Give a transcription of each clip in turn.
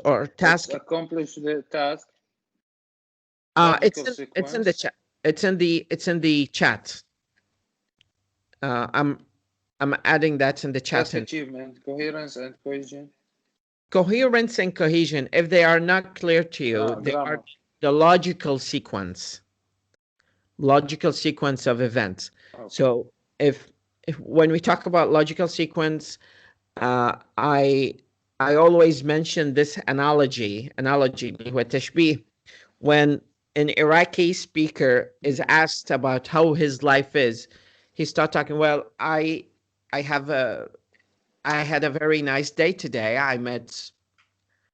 or task. Let's accomplish the task. It's in the chat. It's in the chat. I'm adding that in the chat. Task achievement, coherence and cohesion. Coherence and cohesion, if they are not clear to you, they are the logical sequence of events. Okay. So if when we talk about logical sequence, I always mention this analogy when an Iraqi speaker is asked about how his life is, he starts talking, well, I had a very nice day today. I met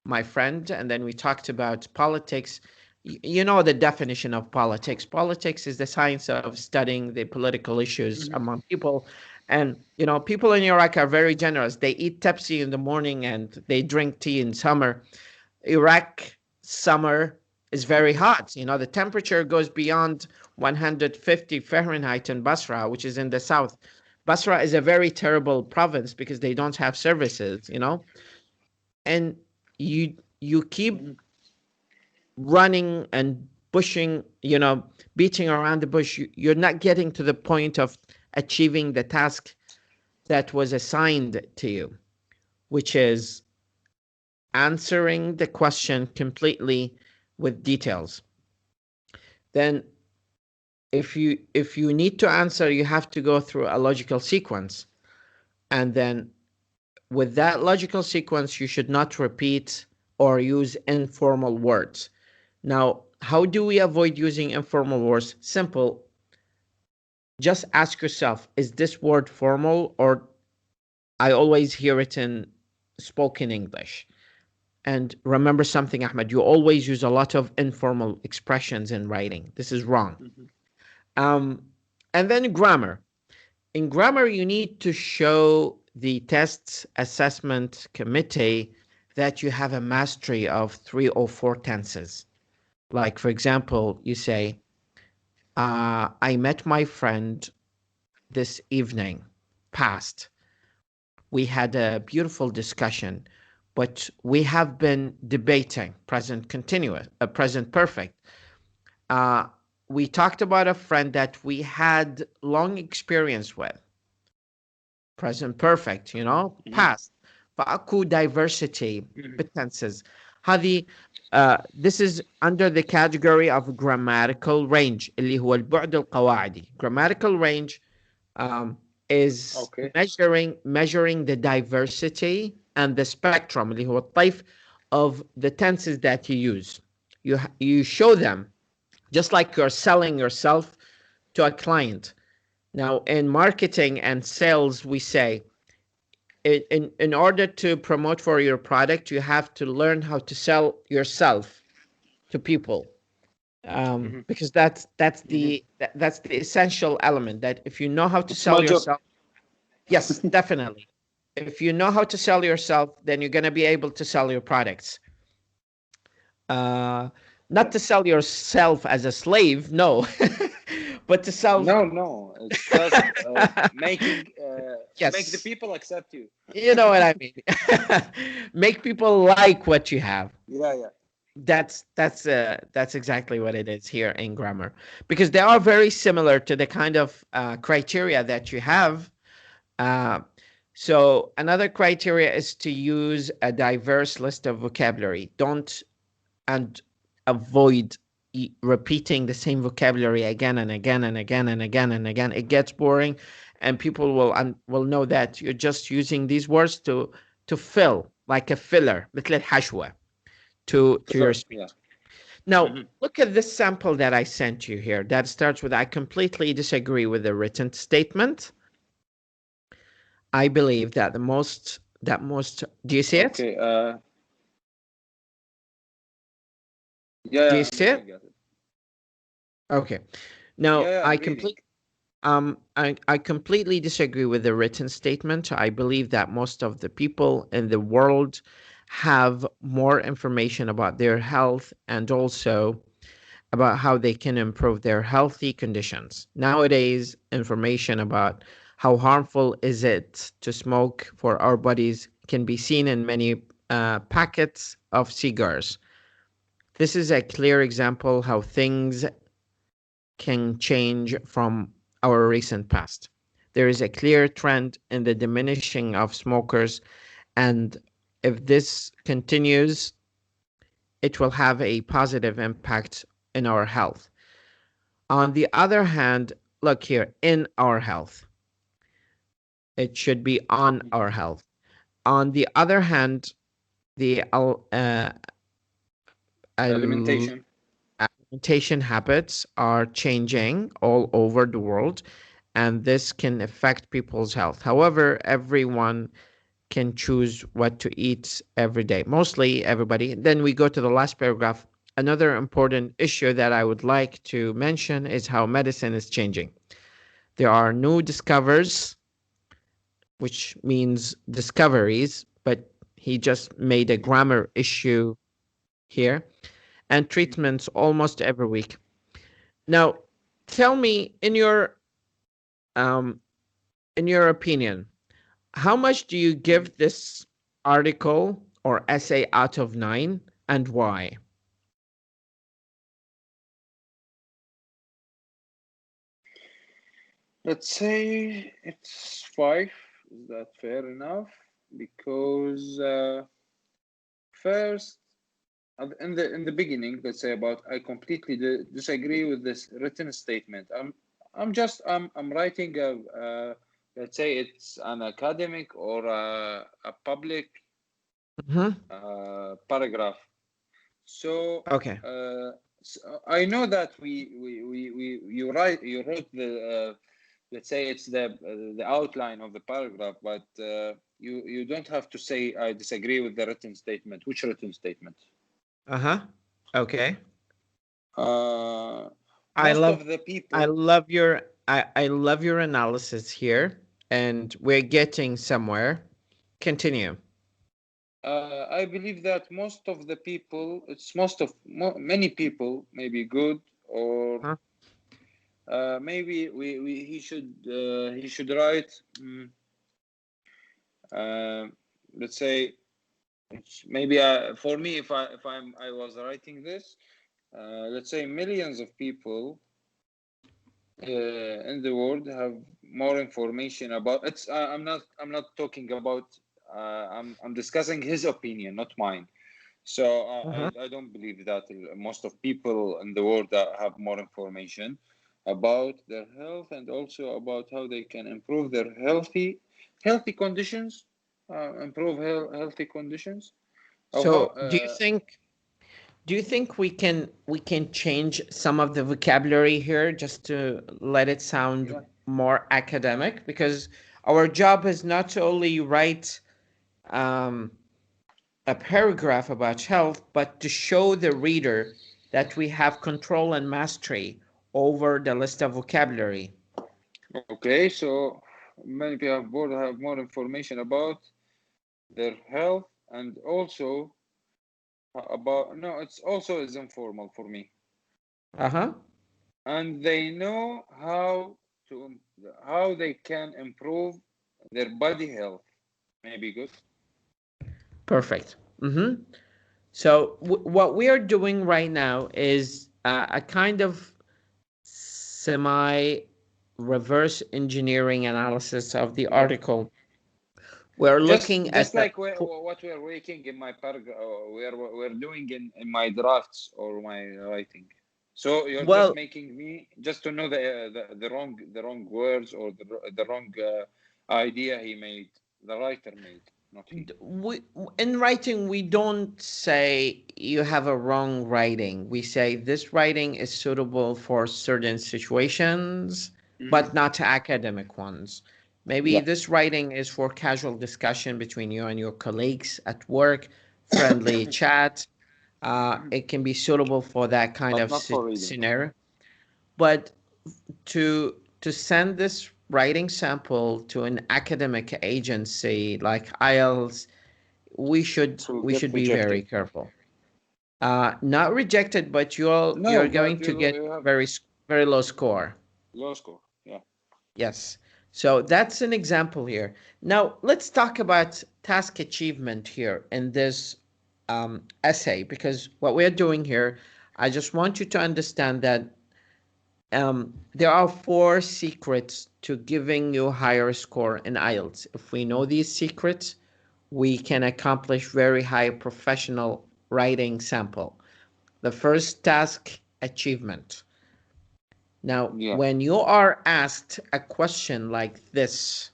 my friend, and then we talked about politics. You know the definition of politics. Politics is the science of studying the political issues among people. And, you know, people in Iraq are very generous. They eat Pepsi in the morning and they drink tea in summer. Iraq summer is very hot. You know, the temperature goes beyond 150 Fahrenheit in Basra, which is in the south. Basra is a very terrible province because they don't have services, you know. And you keep running and pushing, you know, beating around the bush. You're not getting to the point of achieving the task that was assigned to you, which is answering the question completely with details. Then if you need to answer, you have to go through a logical sequence. And then with that logical sequence, you should not repeat or use informal words. Now, how do we avoid using informal words? Simple. Just ask yourself, is this word formal? Or I always hear it in spoken English. And remember something, Ahmed, you always use a lot of informal expressions in writing. This is wrong. And then grammar. In grammar, you need to show the tests assessment committee that you have a mastery of 3 or 4 tenses. Like, for example, you say, I met my friend this evening, past. We had a beautiful discussion, but we have been debating, present continuous, present perfect. We talked about a friend that we had long experience with. Present perfect, you know, past. فأكو diversity بالtenses. هذه this is under the category of grammatical range اللي هو البعد القواعدي. Grammatical range is measuring the diversity and the spectrum اللي هو الطيف of the tenses that you use. You show them just like you're selling yourself to a client. Now, in marketing and sales, we say, in order to promote for your product, you have to learn how to sell yourself to people, because that's the essential element. That if you know how to sell yourself, yes, definitely. If you know how to sell yourself, then you're going to be able to sell your products. Not to sell yourself as a slave, no, but to sell. No, it's just making yes. Make the people accept you. You know what I mean? Make people like what you have. Yeah. That's exactly what it is here in grammar, because they are very similar to the kind of criteria that you have. So another criteria is to use a diverse list of vocabulary. Don't and avoid repeating the same vocabulary again and again and again and again and again. It gets boring, and people will know that you're just using these words to fill, like a filler, مثل الحشوة, to your speech. Yeah. Now, look at this sample that I sent you here. That starts with, I completely disagree with the written statement. I believe that do you see it? Okay. Yeah. Do you see it? Okay. Now, I completely disagree with the written statement. I believe that most of the people in the world have more information about their health and also about how they can improve their healthy conditions. Nowadays, information about how harmful is it to smoke for our bodies can be seen in many packets of cigars. This is a clear example how things can change from our recent past. There is a clear trend in the diminishing of smokers, and if this continues, it will have a positive impact in our health. On the other hand, look here, in our health. It should be on our health. On the other hand, the Alimentation. alimentation habits are changing all over the world, and this can affect people's health. However, everyone can choose what to eat every day, mostly everybody. Then we go to the last paragraph. Another important issue that I would like to mention is how medicine is changing. There are new discoveries, which means discoveries, but he just made a grammar issue here, and treatments almost every week. Now, tell me, um, in your opinion, how much do you give this article or essay out of 9, and why? Let's say it's 5. Is that fair enough? Because first, in the beginning, let's say about I completely disagree with this written statement. I'm writing let's say it's an academic or a public paragraph. So Okay. I know that you wrote the let's say it's the outline of the paragraph, but you don't have to say I disagree with the written statement. Which written statement? Okay. Most of the people. I love your analysis here, and we're getting somewhere. Continue. I believe that most of the people, it's many people, maybe good or maybe he should write. Let's say maybe for me, if I was writing this, let's say millions of people in the world have more information about it's. I'm not talking about. I'm discussing his opinion, not mine. So I don't believe that most of people in the world have more information about their health and also about how they can improve their healthy conditions, improve healthy conditions. So, do you think we can change some of the vocabulary here just to let it sound more academic? Because our job is not to only write a paragraph about health, but to show the reader that we have control and mastery over the list of vocabulary. Okay, so many people have more information about their health and also about it's also is informal for me. And they know how they can improve their body health. Maybe good. Perfect. So what we are doing right now is a kind of semi reverse engineering analysis of the article. We're looking just at like what we are working in my paragraph, we're doing in my drafts or my writing. So you're just making me just to know the wrong words or the wrong idea the writer made, not he. In writing, we don't say you have a wrong writing. We say this writing is suitable for certain situations, but not academic ones. Maybe this writing is for casual discussion between you and your colleagues at work, friendly chat. It can be suitable for that kind But of not for reading. scenario. But to send this writing sample to an academic agency like IELTS, we should be very careful. Not rejected, but you're going to get very low score. Low score, yeah. Yes. So that's an example here. Now let's talk about task achievement here in this essay, because what we're doing here, I just want you to understand that there are 4 secrets to giving you higher score in IELTS. If we know these secrets, we can accomplish very high professional writing sample. The first task, achievement. Now, Yeah. when you are asked a question like this,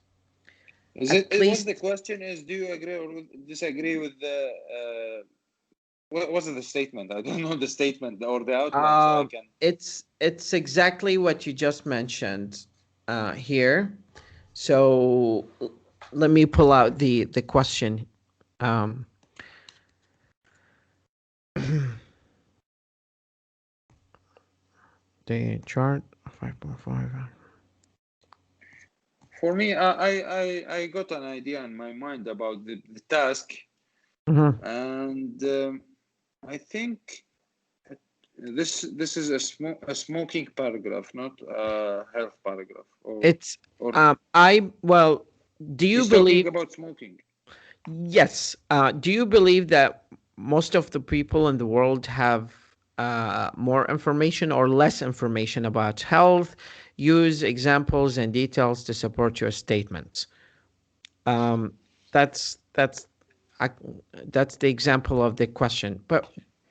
What the question is, do you agree or disagree with the what was the statement? I don't know the statement or the outline, so I can. It's exactly what you just mentioned here. So let me pull out the question. The chart 5.5. For me, I got an idea in my mind about the task, and I think this is a smoking paragraph, not a health paragraph. Do you he's believe talking about smoking? Yes. Do you believe that most of the people in the world have more information or less information about health? Use examples and details to support your statements. Um, that's that's I, that's the example of the question. But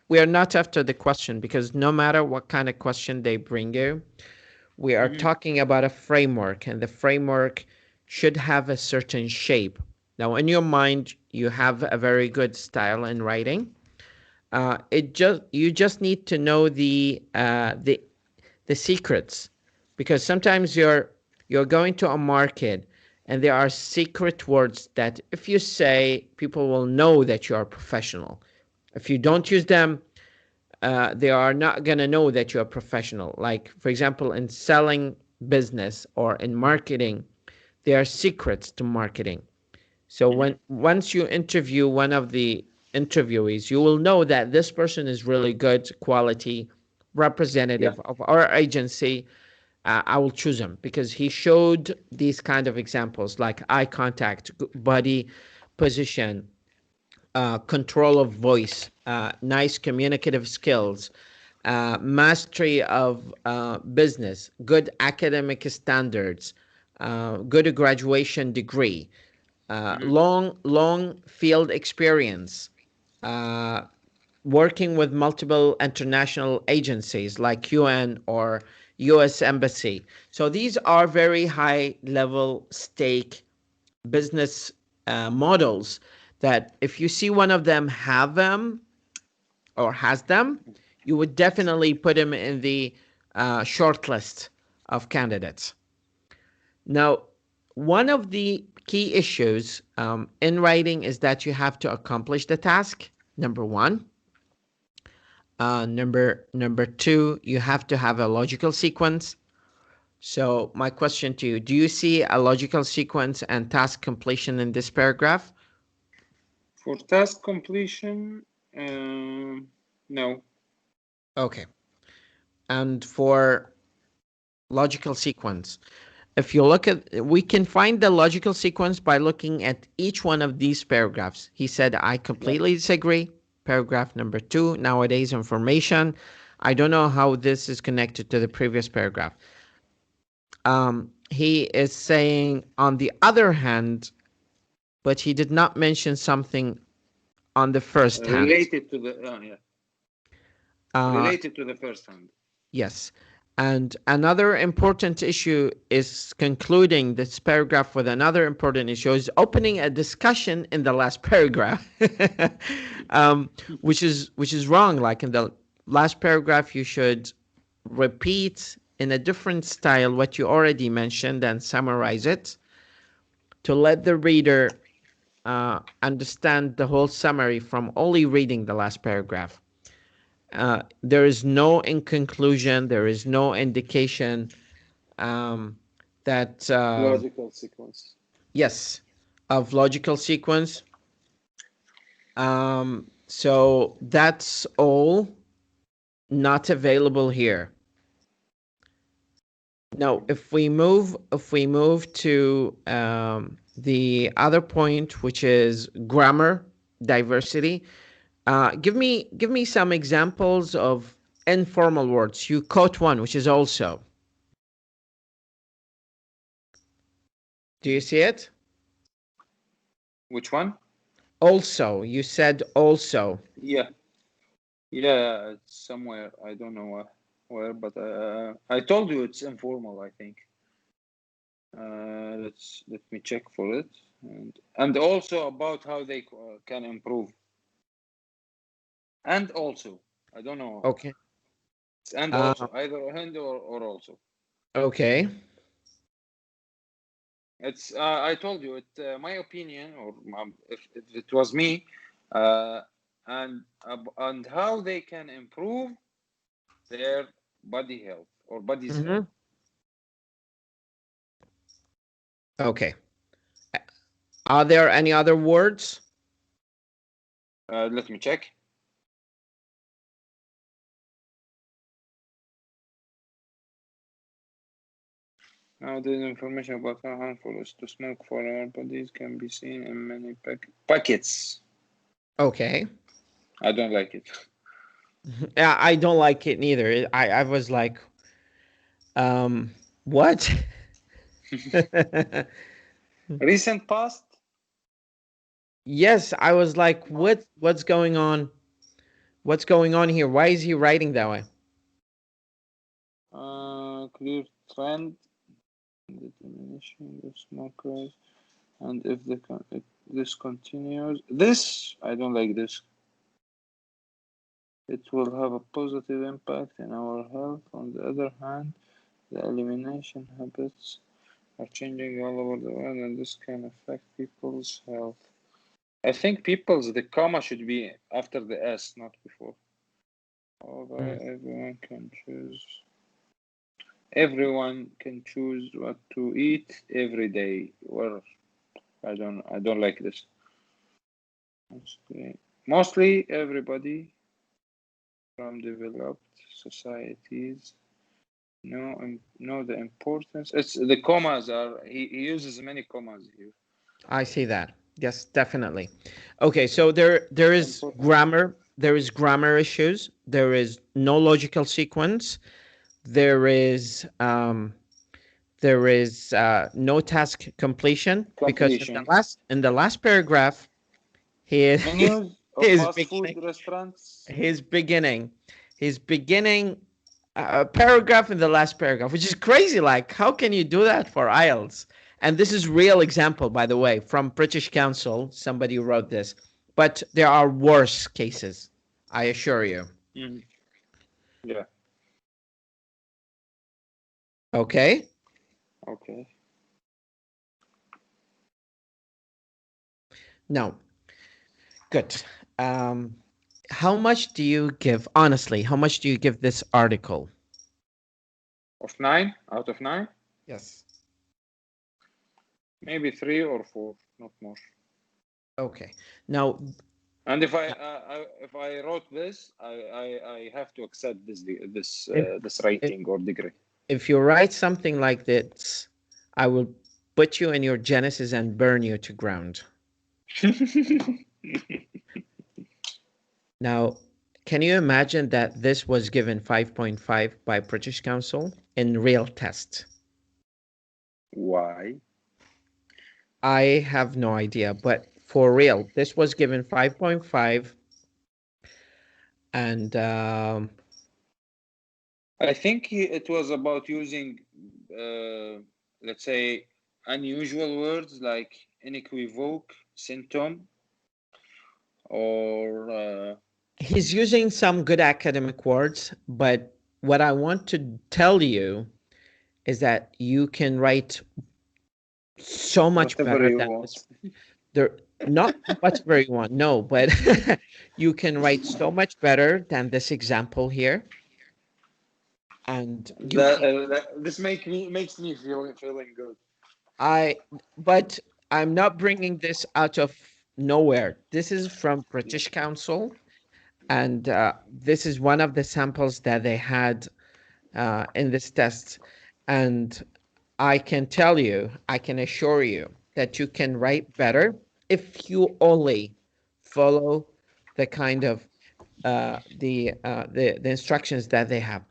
we are not after the question, because no matter what kind of question they bring you, we are talking about a framework, and the framework should have a certain shape. Now, in your mind, you have a very good style in writing. You just need to know the secrets, because sometimes you're going to a market and there are secret words that if you say, people will know that you are professional. If you don't use them, they are not going to know that you're a professional. Like, for example, in selling business or in marketing, there are secrets to marketing. So once you interview one of the interviewees, you will know that this person is really good quality representative of our agency. I will choose him because he showed these kind of examples like eye contact, body position, control of voice, nice communicative skills, mastery of business, good academic standards, good graduation degree, long field experience, working with multiple international agencies like UN or US Embassy. So these are very high level stake business models that if you see one of them have them or has them, you would definitely put him in the short list of candidates. Now, one of the key issues in writing is that you have to accomplish the task, number one. Number two, you have to have a logical sequence. So my question to you, do you see a logical sequence and task completion in this paragraph? For task completion, no. Okay. And for logical sequence, if you look at, we can find the logical sequence by looking at each one of these paragraphs. He said, I completely disagree. Paragraph number 2, nowadays information. I don't know how this is connected to the previous paragraph. He is saying, on the other hand, but he did not mention something on the first hand. Related to the, related to the first hand. Yes. And another important issue is concluding this paragraph with another important issue, is opening a discussion in the last paragraph, which is wrong. Like in the last paragraph, you should repeat in a different style what you already mentioned and summarize it to let the reader understand the whole summary from only reading the last paragraph. There is no in conclusion, there is no indication that logical sequence. Yes, of logical sequence. So that's all not available here. Now, if we move to the other point, which is grammar diversity, give me some examples of informal words. You quote one, which is also. Do you see it? Which one? Also, you said also. Yeah, it's somewhere. I don't know where, but I told you it's informal, I think. Let me check for it, and also about how they can improve. And also, I don't know. Okay. And also, either and or also. Okay. It's I told you it. My opinion, or if it was me, and how they can improve their body health or body's health. Okay. Are there any other words? Let me check. Now, the information about how harmful it is to smoke for our bodies can be seen in many packets. Okay. I don't like it. Yeah, I don't like it neither. I was like, what? Recent past? Yes, I was like, what's going on? What's going on here? Why is he writing that way? Clear trend, the diminishing of smokers, and if this continues, I don't like this. It will have a positive impact in our health. On the other hand, the elimination habits are changing all over the world, and this can affect people's health. I think the comma should be after the S, not before. Although everyone can choose what to eat every day. Well, I don't like this. Mostly everybody from developed societies know the importance. It's the commas are he uses many commas here. I see that. Yes, definitely. Okay, so there is grammar. There is grammar issues. There is no logical sequence. There is no task completion, because in the last paragraph he is menus of fast food restaurants. He's beginning a paragraph in the last paragraph, which is crazy. Like, how can you do that for IELTS? And this is real example, by the way, from British Council. Somebody wrote this, but there are worse cases, I assure you. Yeah. Okay. Now, good. How much do you give, honestly, how much do you give this article? Of 9 out of 9? Yes. Maybe 3 or 4, not more. Okay. Now, and if I wrote this, I have to accept this rating or degree. If you write something like this, I will put you in your Genesis and burn you to ground. Now, can you imagine that this was given 5.5 by British Council in real test? Why? I have no idea, but for real, this was given 5.5, and I think it was about using, let's say, unusual words like inequivoque, sintom, or he's using some good academic words, but what I want to tell you is that you can write so much better than this. Not whatever you want, no, but you can write so much better than this example here. And this makes me feeling good. But I'm not bringing this out of nowhere. This is from British Council, and this is one of the samples that they had in this test. And I can tell you, I can assure you that you can write better if you only follow the kind of the instructions that they have.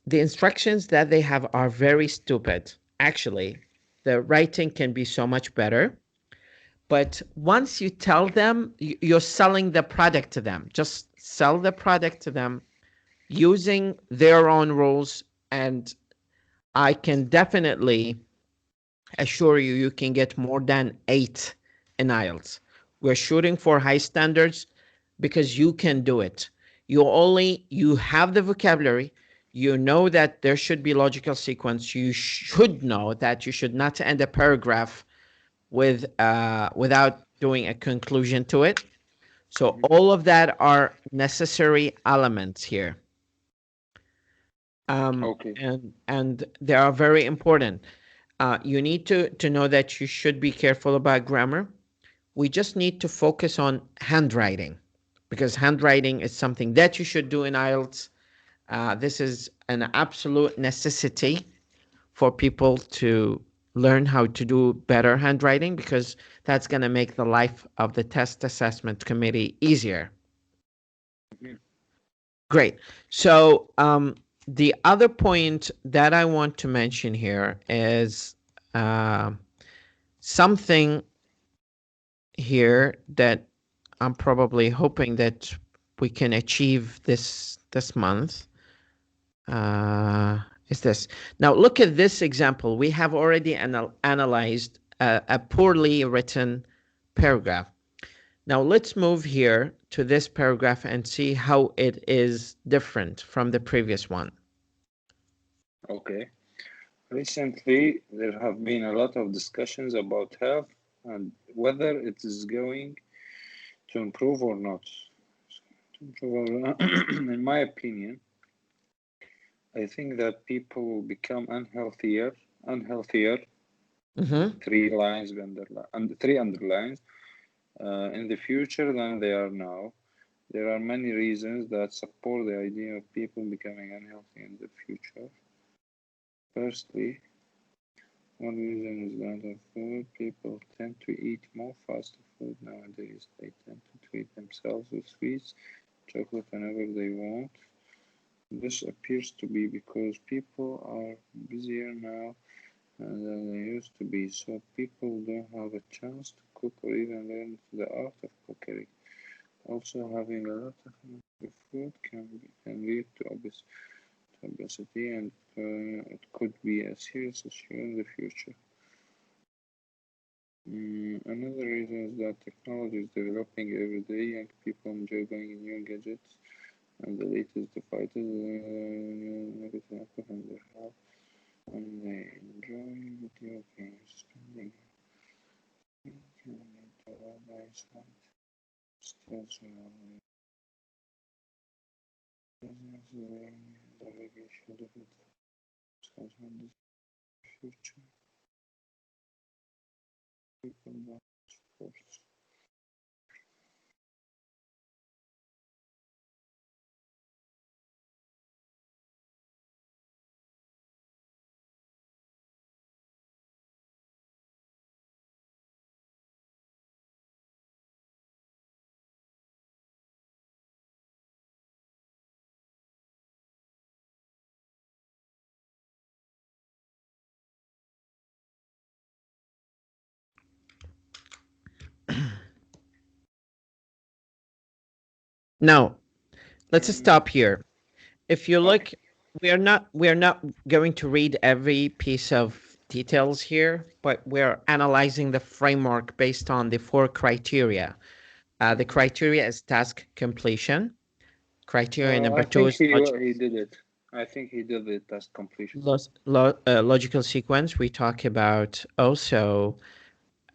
The instructions that they have are very stupid. Actually, the writing can be so much better. But once you tell them, you're selling the product to them. Just sell the product to them using their own rules. And I can definitely assure you, you can get more than 8 in IELTS. We're shooting for high standards because you can do it. You have the vocabulary. You know that there should be logical sequence. You should know that you should not end a paragraph without doing a conclusion to it. So all of that are necessary elements here. Okay. And they are very important. You need to know that you should be careful about grammar. We just need to focus on handwriting, because handwriting is something that you should do in IELTS. This is an absolute necessity for people to learn how to do better handwriting, because that's going to make the life of the test assessment committee easier. Great. So the other point that I want to mention here is something here that I'm probably hoping that we can achieve this month. Is this. Now look at this example. We have already analyzed a poorly written paragraph. Now let's move here to this paragraph and see how it is different from the previous one. Okay. Recently, there have been a lot of discussions about health and whether it is going to improve or not. In my opinion, I think that people will become unhealthier, Mm-hmm. 3 lines and 3 underlines, in the future than they are now. There are many reasons that support the idea of people becoming unhealthy in the future. Firstly, one reason is that of food. People tend to eat more fast food nowadays. They tend to treat themselves with sweets, chocolate whenever they want. This appears to be because people are busier now than they used to be, so people don't have a chance to cook or even learn the art of cookery. Also, having a lot of food can lead to obesity, and it could be a serious issue in the future. Another reason is that technology is developing every day. Young people enjoy buying new gadgets and the latest devices negative impact on their health, and they enjoy video games, spending still future people sports. Now, let's stop here. If you look, Okay. we are not going to read every piece of details here, but we're analyzing the framework based on the 4 criteria. The criteria is task completion. Criteria number I 2 think is he did it. I think he did it as completion. logical sequence. We talk about also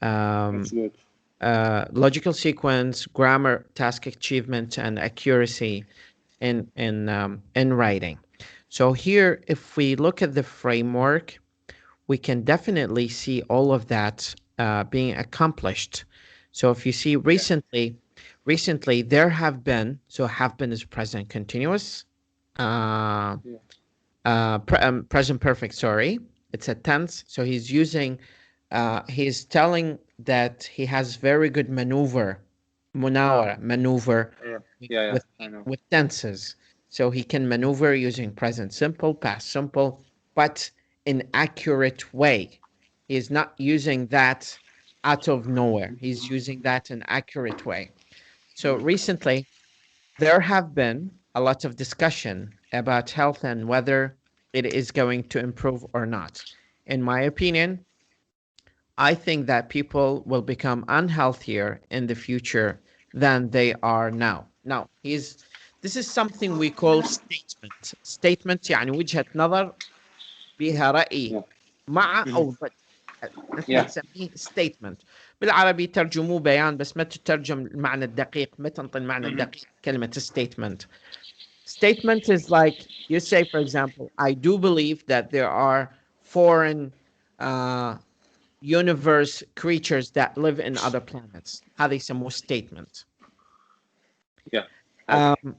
That's good. logical sequence, grammar, task achievement, and accuracy in writing. So here, if we look at the framework, we can definitely see all of that being accomplished. So if you see recently there have been, so have been is present continuous. Yeah. present perfect, sorry. It's a tense. So he's using, he's telling that he has very good maneuver, maneuver with I know. with tenses. So he can maneuver using present simple, past simple, but in accurate way. He's not using that out of nowhere. He's using that in accurate way. So recently, there have been a lot of discussion about health and whether it is going to improve or not. In my opinion, I think that people will become unhealthier in the future than they are now. Now, this is something we call statement. Statement يعني وجهة نظر بها رأي Yeah. مع أو ضد. احنا Yeah. نسميه statement. بالعربي ترجموه بيان، بس ما تترجم المعنى الدقيق، ما تنطي المعنى الدقيق كلمة statement. Statement is like you say, for example, I do believe that there are foreign universe creatures that live in other planets. هذا يسموه statement. Yeah. Okay.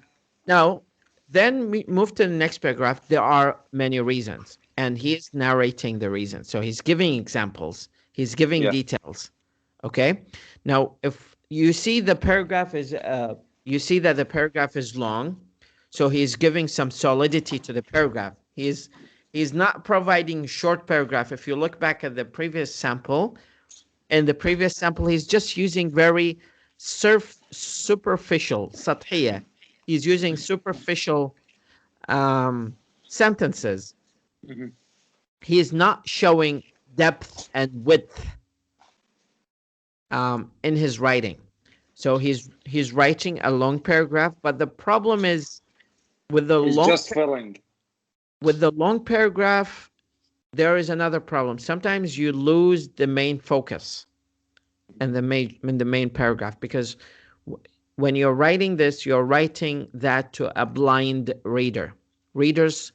Now, then we move to the next paragraph. There are many reasons, and he is narrating the reasons. So he's giving examples. He's giving Yeah. details. Okay. Now, if you see the paragraph is, you see that the paragraph is long, so he's giving some solidity to the paragraph. He's not providing short paragraph. If you look back at the previous sample, in the previous sample, he's just using very superficial, سطحية. He's using superficial sentences. He is not showing depth and width in his writing. So he's writing a long paragraph, but the problem is with the It's just filling. with the long paragraph, there is another problem. Sometimes you lose the main focus and the main paragraph, because when you're writing this, you're writing that to a blind reader. Readers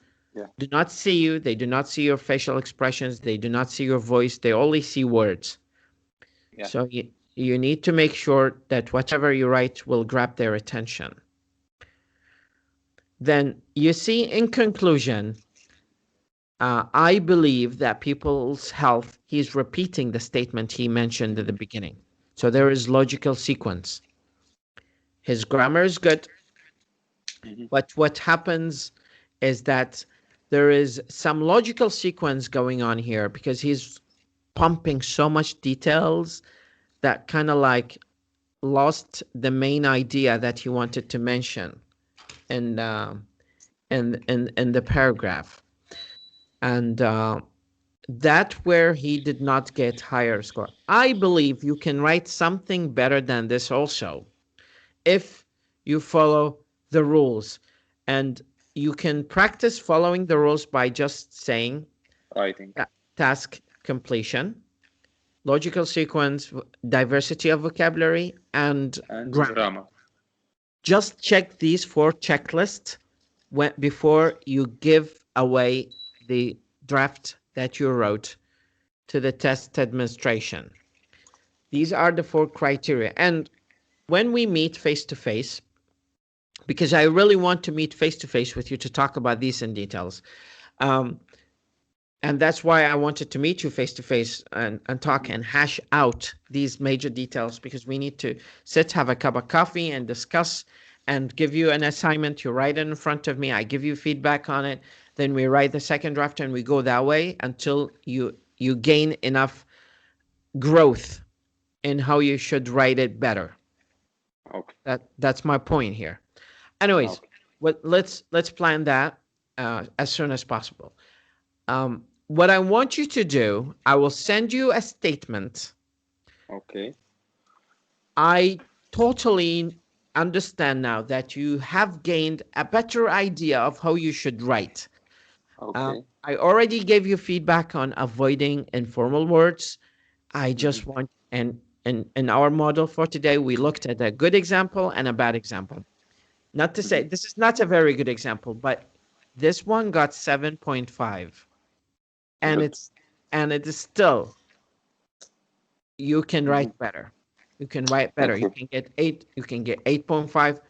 do not see you. They do not see your facial expressions. They do not see your voice. They only see words. Yeah. So you need to make sure that whatever you write will grab their attention. Then you see, in conclusion, I believe that people's health, he's repeating the statement he mentioned at the beginning. So there is logical sequence. His grammar is good, but what happens is that there is some logical sequence going on here because he's pumping so much details that kind of like lost the main idea that he wanted to mention in the paragraph. And that where he did not get higher score. I believe you can write something better than this also if you follow the rules, and you can practice following the rules by just saying Writing. Task completion, logical sequence, diversity of vocabulary, and grammar. Just check these 4 checklists before you give away the draft that you wrote to the test administration. These are the 4 criteria. And when we meet face-to-face, because I really want to meet face-to-face with you to talk about these in details, and that's why I wanted to meet you face-to-face and talk and hash out these major details, because we need to sit, have a cup of coffee and discuss and give you an assignment. You write it in front of me. I give you feedback on it. Then we write the second draft and we go that way until you gain enough growth in how you should write it better. Okay. That's my point here. Anyways, let's plan that as soon as possible. What I want you to do, I will send you a statement. Okay. I totally understand now that you have gained a better idea of how you should write. Okay. I already gave you feedback on avoiding informal words. I just want, and in our model for today, we looked at a good example and a bad example. Not to say this is not a very good example, but this one got 7.5. And it is still, you can write better. You can write better. You can get 8, you can get 8.5.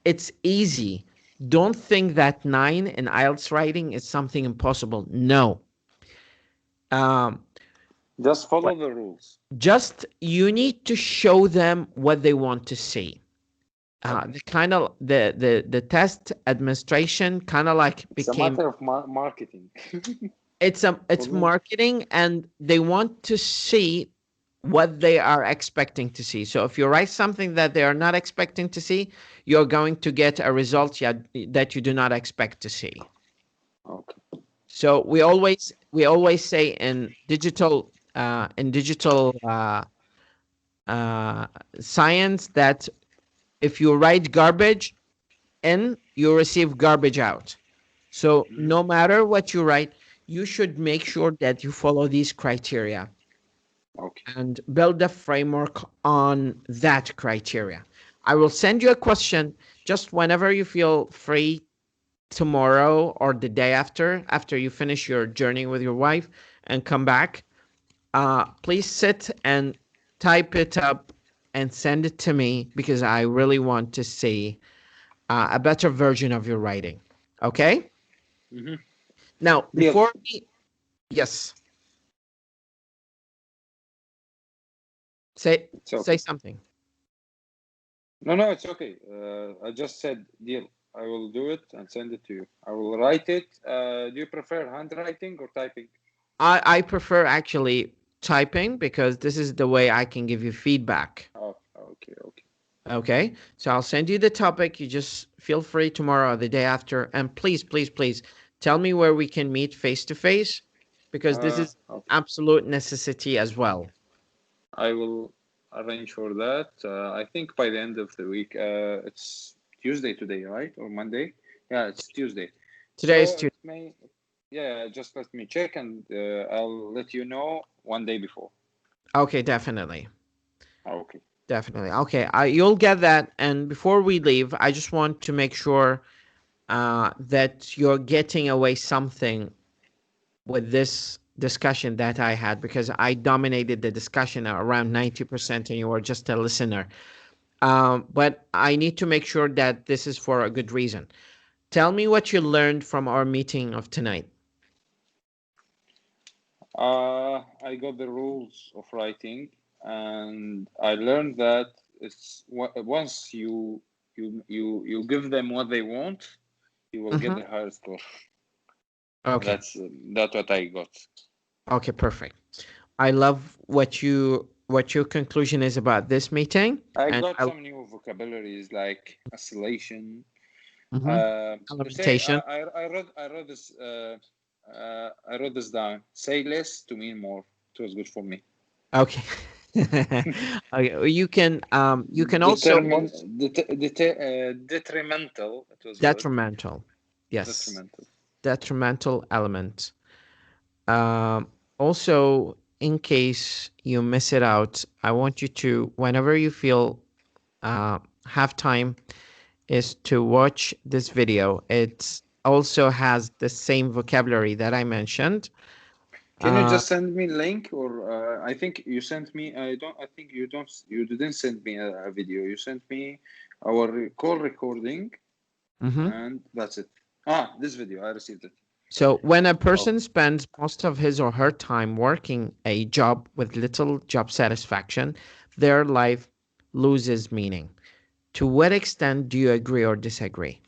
It's easy Don't think that 9 in IELTS writing is something impossible. No. Just follow the rules. Just you need to show them what they want to see. The kind of the test administration kind of like became. It's a matter of marketing. It's marketing, and they want to see what they are expecting to see. So if you write something that they are not expecting to see, you're going to get a result that you do not expect to see. Okay. So we always say in digital science that if you write garbage in, you receive garbage out. So no matter what you write, you should make sure that you follow these criteria. Okay. And build a framework on that criteria. I will send you a question just whenever you feel free, tomorrow or the day after you finish your journey with your wife and come back. Please sit and type it up and send it to me, because I really want to see a better version of your writing. Okay? Now, before yes. Say something. No, it's okay. I just said deal. I will do it and send it to you. I will write it. Do you prefer handwriting or typing? I prefer actually typing, because this is the way I can give you feedback. Oh, okay. Okay, so I'll send you the topic. You just feel free tomorrow or the day after. And please tell me where we can meet face to face, because this is absolute necessity as well. I will arrange for that. I think by the end of the week. It's Tuesday today, right? Or Monday? Yeah, it's Tuesday. Today is Tuesday. Just let me check, and I'll let you know one day before. Okay, definitely. Okay. Definitely. Okay, you'll get that. And before we leave, I just want to make sure that you're getting away something with this discussion that I had, because I dominated the discussion around 90% and you were just a listener. But I need to make sure that this is for a good reason. Tell me what you learned from our meeting of tonight. I got the rules of writing, and I learned that it's once you give them what they want, you will get the higher score. Okay, that's what I got. Okay, perfect. I love what your conclusion is about this meeting. I got some new vocabularies like oscillation. Alimentation. I wrote this. I wrote this down. Say less to mean more. It was good for me. Okay. Okay. You can also detrimental. It was detrimental. Good. Yes. Detrimental element. Also, in case you miss it out, I want you to, whenever you feel have time, is to watch this video. It also has the same vocabulary that I mentioned. Can you just send me a link, or I think you sent me. I think you didn't send me a video. You sent me our call recording, and that's it. This video, I received it. So when a person spends most of his or her time working a job with little job satisfaction, their life loses meaning. To what extent do you agree or disagree?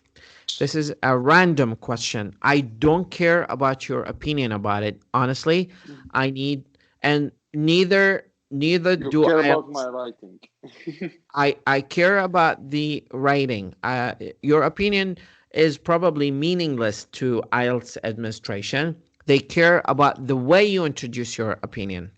This is a random question. I don't care about your opinion about it. Honestly, and neither do care I about my writing. I care about the writing. Your opinion is probably meaningless to IELTS administration. They care about the way you introduce your opinion.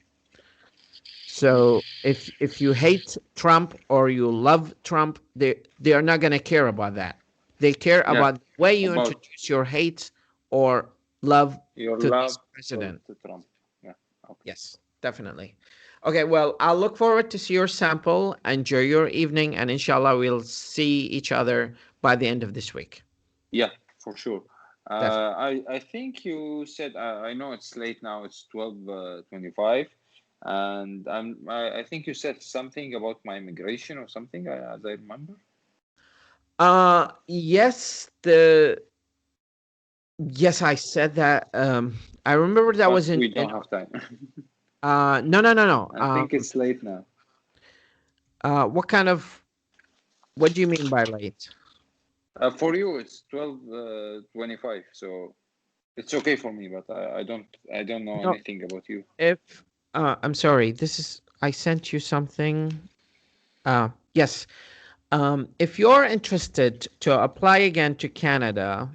So if you hate Trump or you love Trump, they are not going to care about that. They care about the way you introduce your hate or love to this president. To Trump. Yeah. Okay. Yes, definitely. Okay, well, I'll look forward to see your sample. Enjoy your evening, and inshallah, we'll see each other by the end of this week. Yeah, for sure. I think you said, I know it's late now, it's 12:25, and I think you said something about my immigration or something, as I remember. Yes, yes, I said that. I remember that But was we don't have time. no. I think it's late now. What do you mean by late? For you, it's 12:25, so it's okay for me. But I don't know No, anything about you. I'm sorry. I sent you something. Yes. If you're interested to apply again to Canada,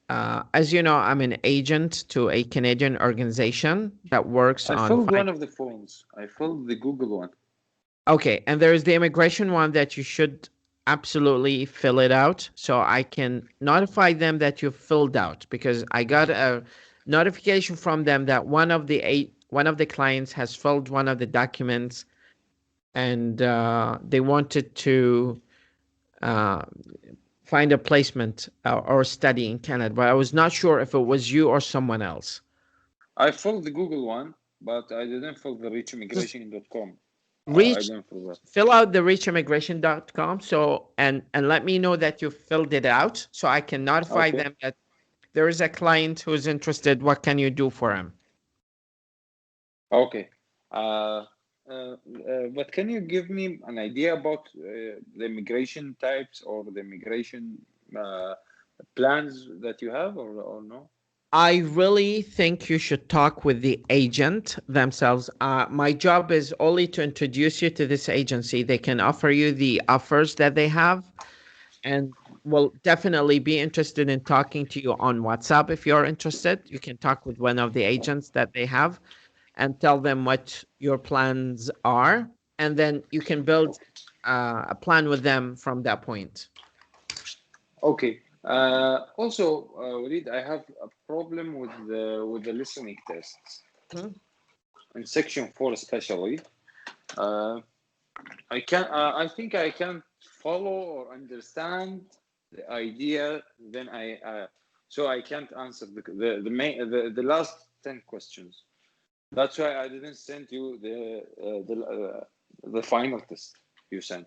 as you know, I'm an agent to a Canadian organization that works I on filled fine. one of the forms. I filled the Google one. Okay, and there's the immigration one that you should absolutely fill it out so I can notify them that you filled out, because I got a notification from them that one of the clients has filled one of the documents, and they wanted to uh, find a placement or study in Canada, but I was not sure if it was you or someone else. I filled the Google one, but I didn't fill the Just reachimmigration.com. I reach didn't fill that. fill out the reachimmigration.com and let me know that you filled it out so I can notify Okay. them that there is a client who's interested. What can you do for him? Okay. But can you give me an idea about the immigration types or the immigration plans that you have, or no? I really think you should talk with the agent themselves. My job is only to introduce you to this agency. They can offer you the offers that they have, and will definitely be interested in talking to you on WhatsApp. If you're interested, you can talk with one of the agents that they have and tell them what your plans are, and then you can build a plan with them from that point. Okay. Also, Walid, I have a problem with the listening tests. Hmm? In section 4 especially, uh, I think I can't follow or understand the idea. Then so I can't answer the last 10 questions. That's why I didn't send you the final test you sent.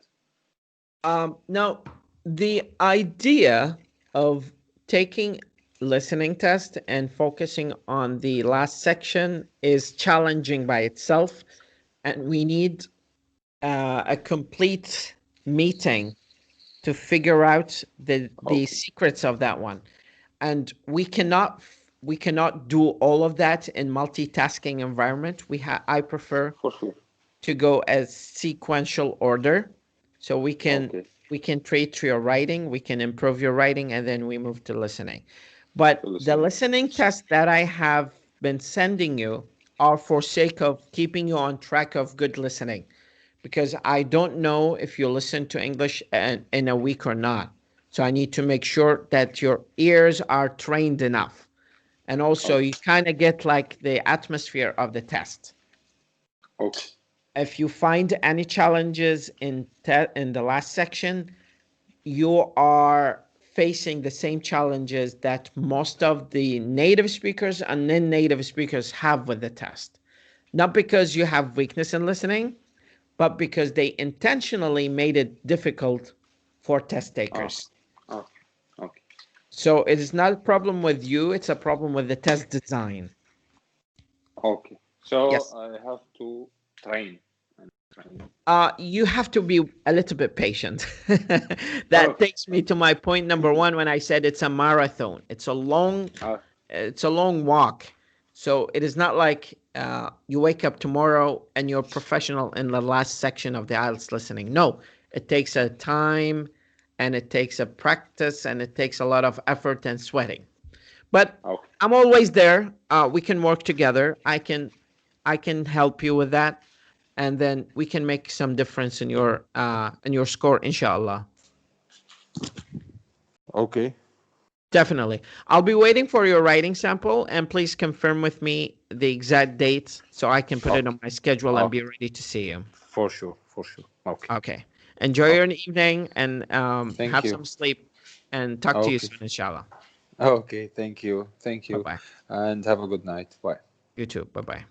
Now, the idea of taking listening test and focusing on the last section is challenging by itself, and we need a complete meeting to figure out the Okay, secrets of that one. And we cannot do all of that in multitasking environment. I prefer for sure. to go as sequential order, so Okay, we can treat your writing, we can improve your writing, and then we move to listening. But to the listening. listening tests that I have been sending you are for sake of keeping you on track of good listening, because I don't know if you listen to English in a week or not. So I need to make sure that your ears are trained enough. And also, Okay, you kind of get like the atmosphere of the test. okay, If you find any challenges in the last section, you are facing the same challenges that most of the native speakers and non-native speakers have with the test. Not because you have weakness in listening, but because they intentionally made it difficult for test okay, takers. okay, okay. So it is not a problem with you, it's a problem with the test design. Okay. So Yes. I have to train and train. You have to be a little bit patient. That Okay. takes me to my point number one when I said it's a marathon. Uh, It's a long walk. So it is not like you wake up tomorrow and you're professional in the last section of the IELTS listening. No, it takes a time, and it takes a practice, and it takes a lot of effort and sweating. But okay. I'm always there. We can work together. I can help you with that, and then we can make some difference in your score, inshallah. Okay. Definitely. I'll be waiting for your writing sample, and please confirm with me the exact dates so I can put it Okay. on my schedule and Okay. be ready to see you. For sure. For sure. Okay. Okay. Enjoy your Okay. evening, and Thank have you. some sleep, and talk to you Okay. soon, inshallah. Okay. Thank you. Thank Bye you. bye. And have a good night. Bye. You too. Bye bye.